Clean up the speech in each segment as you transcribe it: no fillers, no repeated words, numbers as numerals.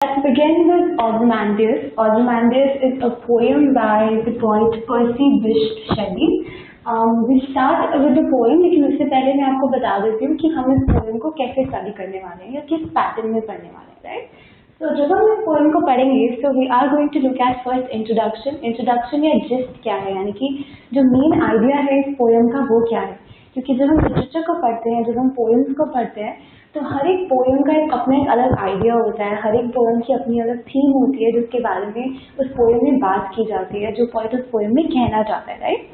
Let's begin with Ozymandias. Ozymandias is a poem by the poet Percy Bysshe Shelley. We'll start with the poem, लेकिन उससे पहले मैं आपको बता देती हूँ कि हम इस पोएम को कैसे स्टडी करने वाले हैं या किस पैटर्न में पढ़ने वाले हैं, राइट? तो जब हम इस पोएम को पढ़ेंगे, so we are going to look at first introduction. Introduction या gist क्या है, यानी कि जो मेन आइडिया है इस पोएम का वो क्या है? क्योंकि जब हम लिटरेचर को पढ़ते हैं, जब हम पोएम्स को पढ़ते हैं, तो हर एक पोएम का अपना एक अलग आइडिया होता है, हर एक पोएम की अपनी अलग थीम होती है जिसके बारे में उस पोएम में बात की जाती है, जो पॉइंट उस पोएम में कहना चाहता है, राइट?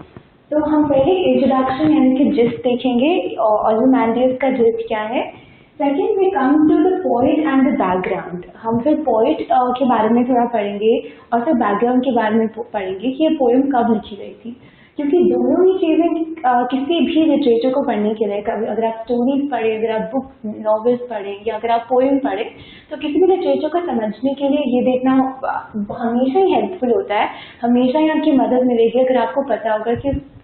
तो हम पहले इंट्रोडक्शन यानी कि जिस्ट देखेंगे, ओzymandias का जिस्ट क्या है। Second we come to the poet and the background. हम फिर पोइट के बारे में थोड़ा पढ़ेंगे और फिर बैकग्राउंड के बारे में पढ़ेंगे कि ये पोएम कब लिखी गई थी, क्योंकि दोनों ही चीज़ें किसी भी लिटरेचर को पढ़ने के लिए, कभी अगर आप स्टोरीज पढ़ें, अगर आप बुक नॉवेल्स पढ़ें या अगर आप पोएम पढ़ें, तो किसी भी लिटरेचर को समझने के लिए ये देखना हमेशा ही हेल्पफुल होता है, हमेशा ही आपकी मदद मिलेगी अगर आपको पता होगा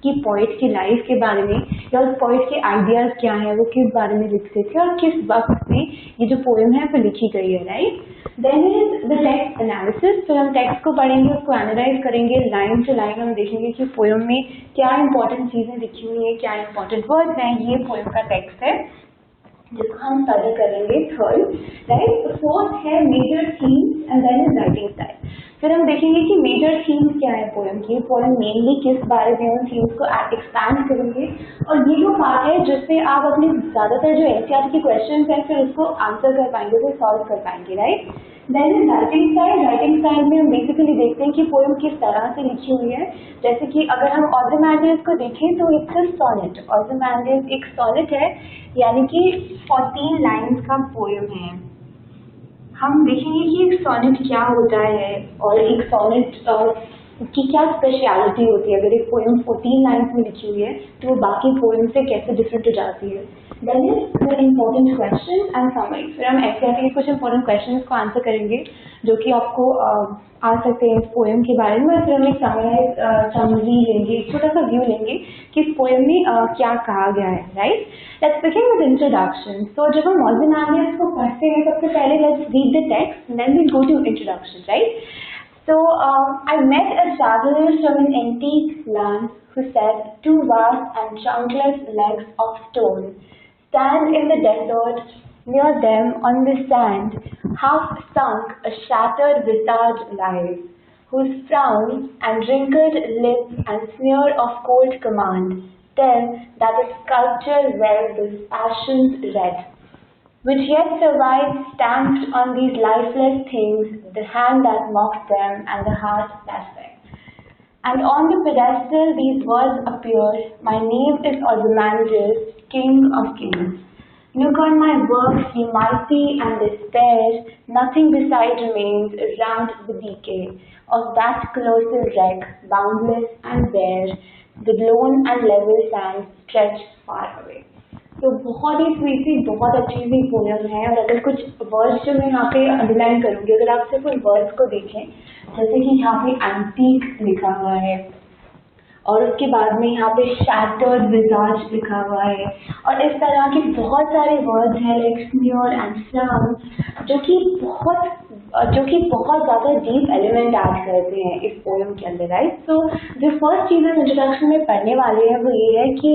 कि पोइट की लाइफ के बारे में या उस पोइट के आइडियाज़ क्या हैं, वो किस बारे में लिखते थे और किस वक्त में ये जो पोएम है वो लिखी गई है, right? Then is the text analysis. फिर हम टेक्स्ट को पढ़ेंगे, उसको एनालाइज करेंगे, लाइन टू लाइन हम देखेंगे कि पोएम में क्या इंपॉर्टेंट चीज़ें लिखी हुई हैं, क्या इंपॉर्टेंट वर्ड्स हैं। ये पोएम का टेक्स्ट है जिसको हम स्टडी करेंगे। Third, right? फोर्थ है major themes and then is writing style. फिर हम देखेंगे कि मेजर थीम्स क्या है पोएम की, पोएम मेनली किस बारे में, उन थीम्स को एक्सपैंड करेंगे। और ये वो पार्ट है जिससे आप अपने ज़्यादातर जो एनसीईआरटी के क्वेश्चन हैं फिर उसको आंसर कर पाएंगे, फिर सॉल्व कर पाएंगे, right? Then is writing style. Writing style में हम बेसिकली देखते हैं कि पोएम किस तरह से लिखी हुई है। जैसे कि अगर हम ओzymandias को देखें तो इट्स अ सोनेट। ओzymandias एक सोनेट है, यानी कि 14 लाइन्स का पोएम है। हम देखेंगे कि एक सोनेट क्या होता है और एक सोनेट की क्या स्पेशलिटी होती है। अगर एक पोएम 14 लाइन्स में लिखी हुई है तो वो बाकी पोएम से कैसे डिफरेंट हो जाती है। Then is the important question and summary. फिर हम एनसीईआरटी के कुछ इंपॉर्टेंट क्वेश्चन को आंसर करेंगे जो कि आपको आ सकते हैं इस पोएम के बारे में। फिर हम एक समरी लेंगे, एक छोटा सा व्यू लेंगे कि इस पोएम में क्या कहा गया है, right? Let's begin with introduction. So जब हम ओzymandias को पढ़ते हैं सबसे पहले let's read the text, then we go to introduction, right? So I met a traveler from an antique land who said, 2 vast and trunkless legs of stone stand in the desert. Near them on the sand, half sunk, a shattered visage lies, whose frown and wrinkled lips and sneer of cold command tell that its sculpture wears this passion's red, which yet survives stamped on these lifeless things, the hand that mocks them and the heart that begs. And on the pedestal these words appear, my name is Ozymandias, King of Kings. Look on my works, ye mighty, and despair, nothing beside remains around the decay of that colossal wreck, boundless and bare, the lone and level sands stretch far away. तो बहुत ही sweet सी, बहुत अच्छी सी poem है। और अगर कुछ words जो मैं यहाँ पे अंडरलाइन करूँगी, अगर आप सिर्फ उन वर्ड्स को देखें, जैसे कि यहाँ पे एंटीक लिखा हुआ है और उसके बाद में यहाँ पे शैटर्ड विजाज लिखा हुआ है और इस तरह के बहुत सारे वर्ड्स हैं लाइक स्नियर एंड फ्राउन, जो कि बहुत ज़्यादा डीप एलिमेंट ऐड करते हैं इस पोएम के अंदर, राइट? सो जो फर्स्ट चीज़ हम इंट्रोडक्शन में पढ़ने वाले हैं वो ये है कि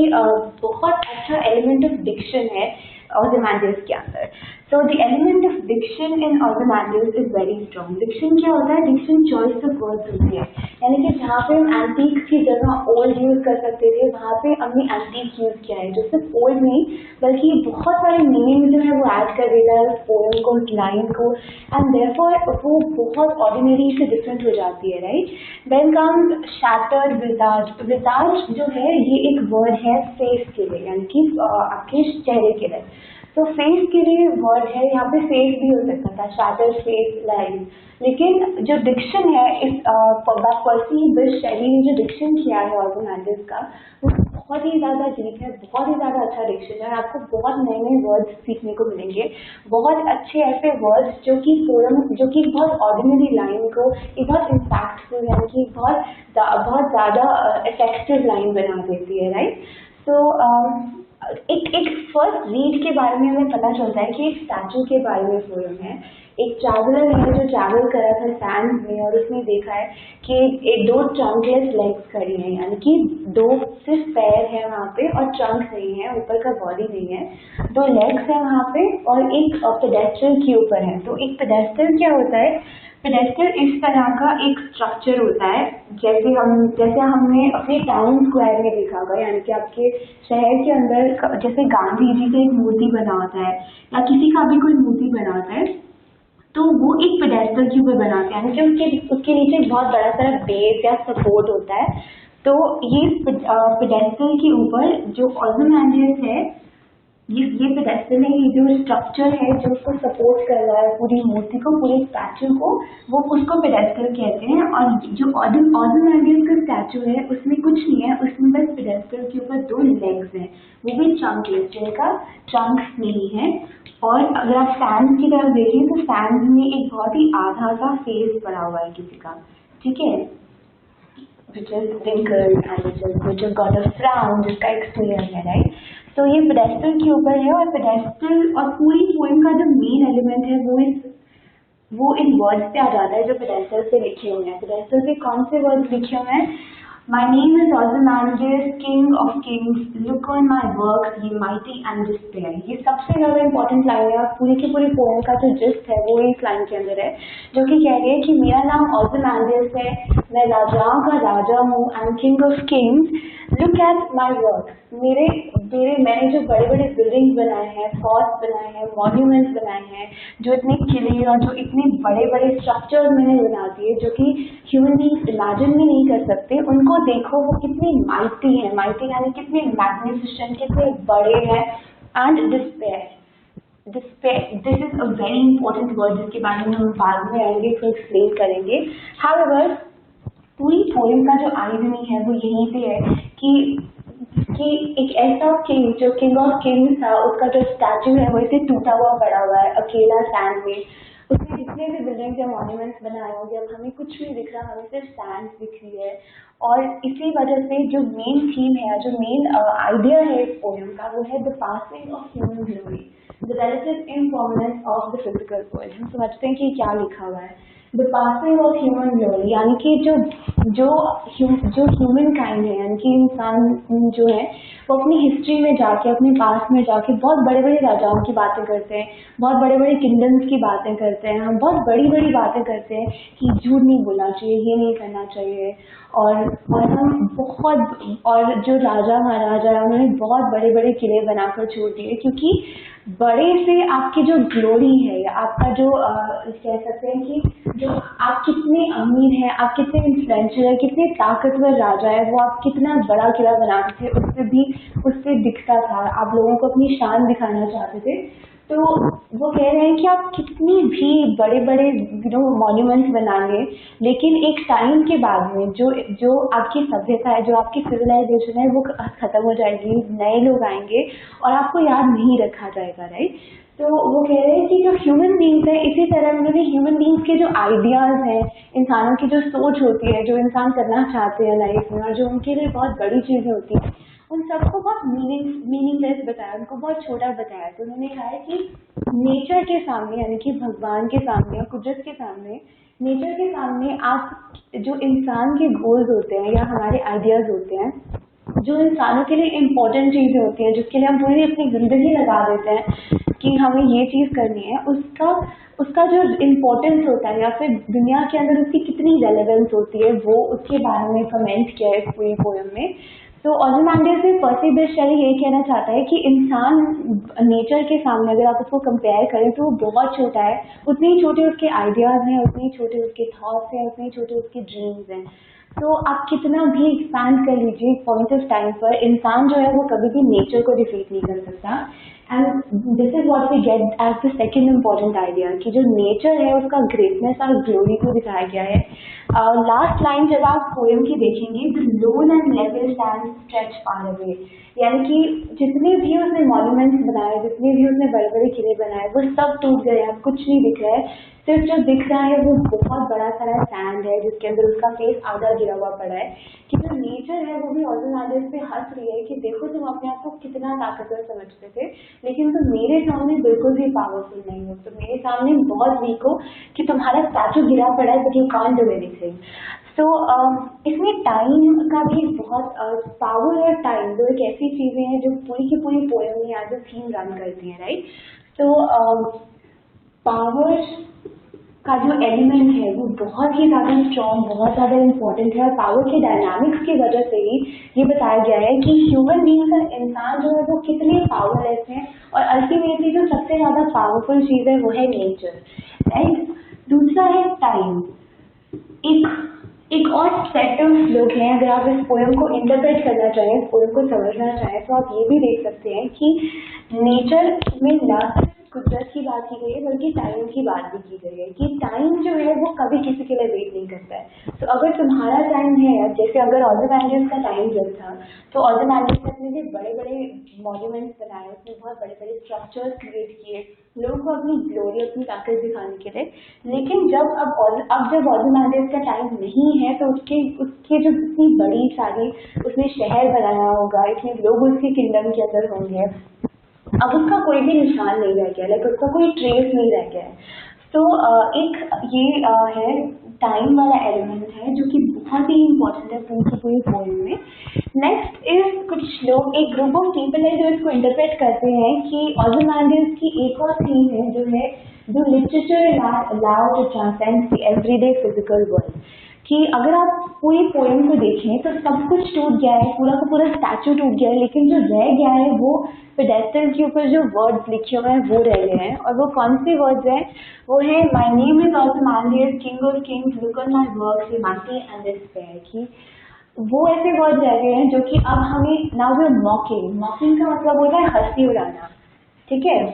बहुत अच्छा एलिमेंट ऑफ डिक्शन है ओzymandias के अंदर। So the element of diction in Ozymandias is very strong. Diction क्या होता है? डिक्शन चॉइस ऑफ वर्ड्स होती है, यानी कि जहाँ पे हम एंटीक की जगह ओल्ड यूज़ कर सकते थे वहाँ पे हमने एंटीक यूज़ किया है, जो सिर्फ ओल्ड नहीं बल्कि बहुत सारे मीनिंग जो है वो ऐड कर देता है उस पोएम को, उस लाइन को, एंड देयरफॉर वो बहुत ऑर्डिनरी से डिफरेंट हो जाती है, right? Then comes shattered visage. Visage जो है ये एक वर्ड है फेस के लिए, यानी कि आपके चेहरे के लिए। तो फेस के लिए वर्ड है, यहाँ पे फेस भी हो सकता था, शैटर्ड फेस लाइन। लेकिन जो डिक्शन है इस पर्सी बिश शैली ने जो डिक्शन किया है ओzymandias का, वो बहुत ही ज़्यादा डीप है, बहुत ही ज़्यादा अच्छा डिक्शन है। आपको बहुत नए नए वर्ड्स सीखने को मिलेंगे, बहुत अच्छे ऐसे वर्ड्स जो कि बहुत ऑर्डिनरी लाइन को एक बहुत इम्पैक्टफुल, यानी कि बहुत ज़्यादा इफेक्टिव लाइन बना देती है, राइट? सो एक फर्स्ट रीड के बारे में हमें पता चलता है कि एक स्टैचू के बारे में पोयम है। एक ट्रैवलर है जो ट्रैवल करा था सैंड में और उसने देखा है कि एक दो ट्रंकलेस लेग्स खड़ी हैं, यानी कि दो सिर्फ पैर है वहाँ पे और ट्रंक नहीं है, ऊपर का बॉडी नहीं है, दो लेग्स है वहाँ पे और एक पेडेस्ट्रियल के ऊपर है। तो एक पेडेस्ट्रियल क्या होता है? पेडेस्ट्रियल इस तरह का एक स्ट्रक्चर होता है जैसे हमने अपने टाउन स्क्वायर में देखा होगा, यानी कि आपके शहर के अंदर जैसे गांधी जी का एक मूर्ति बना होता है या किसी का भी कोई मूर्ति बना होता है, तो वो एक पेडेस्टल के ऊपर बनाते हैं, यानी कि उसके नीचे बहुत बड़ा सारा बेस या सपोर्ट होता है। तो ये पेडेस्टल के ऊपर जो ओzymandias है, ये पेडेस्टल है, ये जो स्ट्रक्चर है जो उसको सपोर्ट कर रहा है पूरी मूर्ति को, पूरे स्टैचू को, वो उसको पेडेस्टल कहते हैं। और जो ओzymandias का स्टैचू है उसमें कुछ नहीं है, उसमें बस पेडेस्टल के ऊपर दो लेग्स हैं, वो भी ट्रंकलेस, जिनका ट्रंक नहीं है। और अगर आप सैंड की तरफ देखें तो सैंड में एक बहुत ही आधा सा फेस पड़ा हुआ है किसी का, ठीक है, which is wrinkled and which has got a frown, जिसका एक sneer है, राइट। तो ये पेडेस्टल के ऊपर है और पेडेस्टल और पूरी पोएम का जो मेन एलिमेंट है वो इन वर्ड्स पे आ जाता है जो पेडेस्टल पे लिखे हुए हैं। पेडेस्टल पे कौन से वर्ड्स लिखे हुए हैं? My name is Ozymandias, king of kings. Look on my works, ye mighty and despair. ये सबसे ज्यादा इंपॉर्टेंट लाइन है और पूरी की पूरी पोएम का जो जिस्ट है वो इस लाइन के अंदर है, जो कि कह रही है कि मेरा नाम Ozymandias है, मैं राजाओं का राजा हूँ, I am king of kings. Look at my work, मैंने जो बड़े बड़े बिल्डिंग्स बनाए हैं, फोर्ट्स बनाए हैं, मॉन्यूमेंट्स बनाए हैं, जो इतने किले और जो इतने बड़े बड़े स्ट्रक्चर्स मैंने बना दिए जो कि ह्यूमन बींग्स इमेजिन भी नहीं कर सकते, उनको देखो वो कितनी माइटी है, माइटी यानी कितने मैग्निफिसेंट, कितने बड़े हैं। And despair, this is a very important word जिसके बारे में हम बाद में आएंगे तो एक्सप्लेन करेंगे। हाउएवर पूरी पोएम का जो आइडिया है वो यहीं पे है कि एक ऐसा किंग जो किंग ऑफ किंग्स था, उसका जो स्टैचू है वो इसे टूटा हुआ पड़ा हुआ है अकेला सैंड में। उसने जितने भी बिल्डिंग्स या मॉन्यूमेंट्स बनाए होंगे, अब हमें कुछ नहीं दिख रहा, हमें सिर्फ सैंड दिख रही है। और इसी वजह से जो मेन थीम है, जो मेन आइडिया है इस पोएम का, वो है the passing of human glory, the relative impermanence of the physical world. हम समझते हैं कि क्या लिखा हुआ है, the passing of human glory, यानी कि जो ह्यूमन काइंड है, यानी कि इंसान जो है वो अपनी हिस्ट्री में जाके, अपने पास्ट में जाके बहुत बड़े बड़े राजाओं की बातें करते हैं, बहुत बड़े बड़े किंगडम्स की बातें करते हैं, हम बहुत बड़ी बड़ी बातें करते हैं कि झूठ नहीं बोलना चाहिए, ये नहीं करना चाहिए, और हम बहुत, और जो राजा महाराजा है उन्होंने बहुत बड़े बड़े किले बनाकर छोड़ दिए, क्योंकि बड़े से आपकी जो ग्लोरी है या आपका जो कह सकते हैं कि जो आप कितने अमीर हैं, आप कितने इन्फ्लुएंशियल है, कितने ताकतवर राजा है, वो आप कितना बड़ा किला बनाते थे उससे दिखता था, आप लोगों को अपनी शान दिखाना चाहते थे। तो वो कह रहे हैं कि आप कितनी भी बड़े बड़े मॉन्यूमेंट्स बना लें, लेकिन एक टाइम के बाद में जो आपकी सभ्यता है, जो आपकी सिविलाइजेशन है, वो खत्म हो जाएगी, नए लोग आएंगे और आपको याद नहीं रखा जाएगा, राइट। तो वो कह रहे हैं कि जो ह्यूमन बींग्स है, इसी तरह उन्होंने ह्यूमन बींग्स के जो आइडियाज हैं, इंसानों की जो सोच होती है, जो इंसान करना चाहते हैं लाइफ में और जो उनके लिए बहुत बड़ी चीजें होती हैं, उन सबको बहुत मीनिंगलेस बताया, उनको बहुत छोटा बताया। तो उन्होंने कहा है कि नेचर के सामने, यानी कि भगवान के सामने, कुदरत के सामने, नेचर के सामने आप जो इंसान के गोल्स होते हैं या हमारे आइडियाज होते हैं, जो इंसानों के लिए इम्पोर्टेंट चीजें होती हैं, जिसके लिए हम पूरी अपनी जिंदगी लगा देते हैं कि हमें ये चीज करनी है, उसका जो इम्पोर्टेंस होता है या फिर दुनिया के अंदर उसकी कितनी रेलेवेंस होती है, वो उसके बारे में कमेंट किया है इस पूरी पोएम में। तो ओzymandias से पर्सी बिश शेली यही कहना चाहता है कि इंसान नेचर के सामने अगर आप उसको कंपेयर करें तो वो बहुत छोटा है, उतने ही छोटे उसके आइडियाज हैं, उतने ही छोटे उसके थॉट्स हैं, उतने ही छोटे उसके ड्रीम्स हैं। तो आप कितना भी एक्सपैंड कर लीजिए पॉइंट ऑफ टाइम पर, इंसान जो है वो कभी भी नेचर को डिफीट नहीं कर सकता। And this is what we get as the second important idea कि जो नेचर है उसका ग्रेटनेस और ग्लोरी को दिखाया गया है। लास्ट लाइन जब आप पोएम की देखेंगे, the loan and level sand stretch far away, यानी कि जितने भी उसने मॉन्यूमेंट्स बनाए, जितने भी उसने बड़े बड़े किले बनाए, वो सब टूट गए, अब कुछ नहीं दिख रहा है, सिर्फ जो दिख रहा है वो बहुत बड़ा सारा सैंड है जिसके अंदर उसका फेस आधा गिरा हुआ पड़ा है, कि जो नेचर है वो भी ओzymandias पे हंस रही है कि देखो तुम अपने आप को कितना ताकतवर समझते थे, लेकिन तुम मेरे सामने बिल्कुल भी पावरफुल नहीं हो, तुम मेरे सामने बहुत वीक हो कि तुम्हारा स्टैचू गिरा पड़ा है but you can't do anything. तो इसमें टाइम का भी बहुत पावर और टाइम दो एक ऐसी चीजें हैं जो पूरी की पूरी पोएम में एज अ थीम रन करती हैं, राइट। तो पावर का जो एलिमेंट है वो बहुत ही ज़्यादा स्ट्रॉन्ग, बहुत ज़्यादा इम्पोर्टेंट है, और पावर के डायनामिक्स की वजह से ही ये बताया गया है कि ह्यूमन बींग्स और इंसान जो है वो कितने पावरलेस हैं, और अल्टीमेटली जो सबसे ज़्यादा पावरफुल चीज़ है वो है नेचर, राइट। दूसरा है टाइम। एक और सेट ऑफ लोग हैं, अगर आप इस पोएम को इंटरप्रेट करना चाहें, इस पोएम को समझना चाहें, तो आप ये भी देख सकते हैं कि नेचर में ना सिर्फ कुदरत की बात की गई है बल्कि टाइम की बात भी की गई है, कि टाइम जो है वो कभी किसी के लिए वेट नहीं करता है। तो अगर तुम्हारा टाइम है, जैसे अगर ओzymandias का टाइम जब था, तो ओzymandias ने अपने लिए बड़े बड़े मॉन्यूमेंट्स बनाए, उसने बहुत बड़े बड़े स्ट्रक्चर्स क्रिएट किए लोगों को अपनी ग्लोरी, अपनी ताकत दिखाने के लिए। लेकिन जब जब ओzymandias का टाइम नहीं है, तो उसके जो इतनी बड़ी सारी उसने शहर बनाया होगा, इतने लोग उसके किंगडम के अंदर होंगे, अब उसका कोई भी निशान नहीं रह गया, लाइक उसका कोई ट्रेस नहीं रह गया है। तो एक ये है टाइम वाला एलिमेंट है जो कि बहुत ही इम्पोर्टेंट है पूरी पोएम में। नेक्स्ट इज कुछ लोग, एक ग्रुप ऑफ पीपल है जो इसको इंटरप्रेट करते हैं कि ओzymandias की एक और थीम है जो literature allow to transcend the everyday physical world, कि अगर आप पूरी पोएम को देखें तो सब कुछ टूट गया है, पूरा का पूरा स्टैचू टूट गया है, लेकिन जो रह गया है वो पेडेस्टल के ऊपर जो वर्ड्स लिखे हुए हैं वो रह गए हैं। और वो कौन से वर्ड्स हैं? वो है my name is Ozymandias, king of kings, look on my works, humanity and despair, कि वो ऐसे वर्ड रह गए हैं जो कि अब हमें नाउ वी आर मॉकिंग का मतलब होता है हंसी उड़ाना, ठीक है।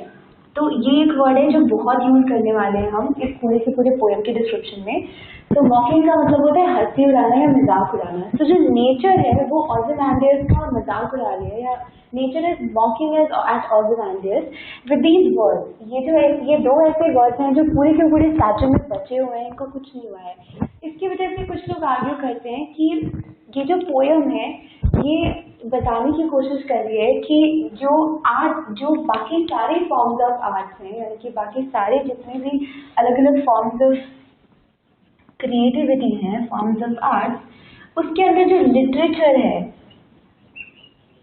तो ये एक वर्ड है जो बहुत यूज करने वाले हैं हम इस पूरे पोएम के डिस्क्रिप्शन में। तो मॉकिंग का मतलब होता है हंसी उड़ाना या मजाक उड़ाना। तो जो नेचर है वो ओzymandias का मजाक उड़ा रही है, या nature is mocking at Ozymandias with these words. ये दो ऐसे वर्ड्स हैं जो पूरे के पूरे स्टैचू में बचे हुए हैं, इनको कुछ नहीं हुआ है। इसकी वजह से कुछ लोग आर्ग्यू करते हैं कि ये जो पोएम है ये बताने की कोशिश कर रही है कि जो बाकी सारे फॉर्म्स ऑफ आर्ट्स हैं, यानी कि बाकी सारे जितने भी अलग अलग फॉर्म्स ऑफ क्रिएटिविटी हैं, फॉर्म्स ऑफ आर्ट्स, उसके अंदर जो लिटरेचर है,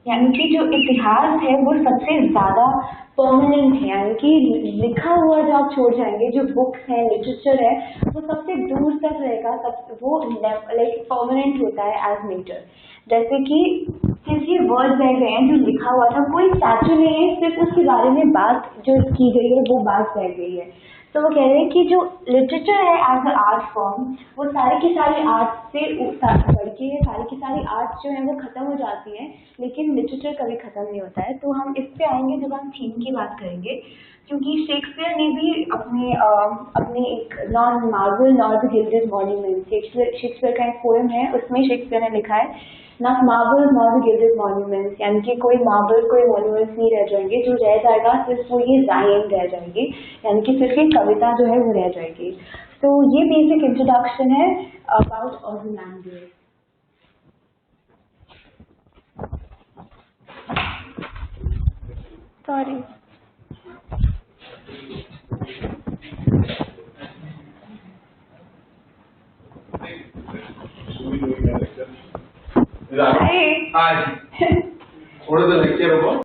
यानी कि जो इतिहास है वो सबसे ज़्यादा परमानेंट है, यानी कि लिखा हुआ जो आप छोड़ जाएंगे, जो बुक्स है, लिटरेचर है, वो सबसे दूर तक रहेगा, वो लाइक परमानेंट होता है एज नेचर। जैसे कि सिर्फ ये वर्ड रह गए हैं जो लिखा हुआ था, कोई स्टैचू नहीं है, सिर्फ उसके बारे में बात जो की गई है वो बात रह गई है। तो वो कह रहे हैं कि जो लिटरेचर है एज अ आर्ट फॉर्म, वो सारी की सारी आर्ट से बढ़ के सारी की सारी आर्ट जो है वो खत्म हो जाती है, लेकिन लिटरेचर कभी खत्म नहीं होता है। तो हम इस पे आएंगे जब हम थीम की बात करेंगे, क्योंकि शेक्सपियर ने भी अपने एक non Marvel not the gilded monument, Shakespeare का एक पोएम है, उसमें शेक्सपियर ने लिखा है not Marvel not the gilded monuments, यानी कि कोई मार्बल कोई मॉन्यूमेंट्स नहीं रह जाएंगे, जो रह जाएगा सिर्फ वो ये राइम रह जाएगी, यानी कि सिर्फ एक कविता जो है वो रह जाएगी। तो ये बेसिक इंट्रोडक्शन है about Ozymandias. Sorry. Hi. Hi. What is the lecture about?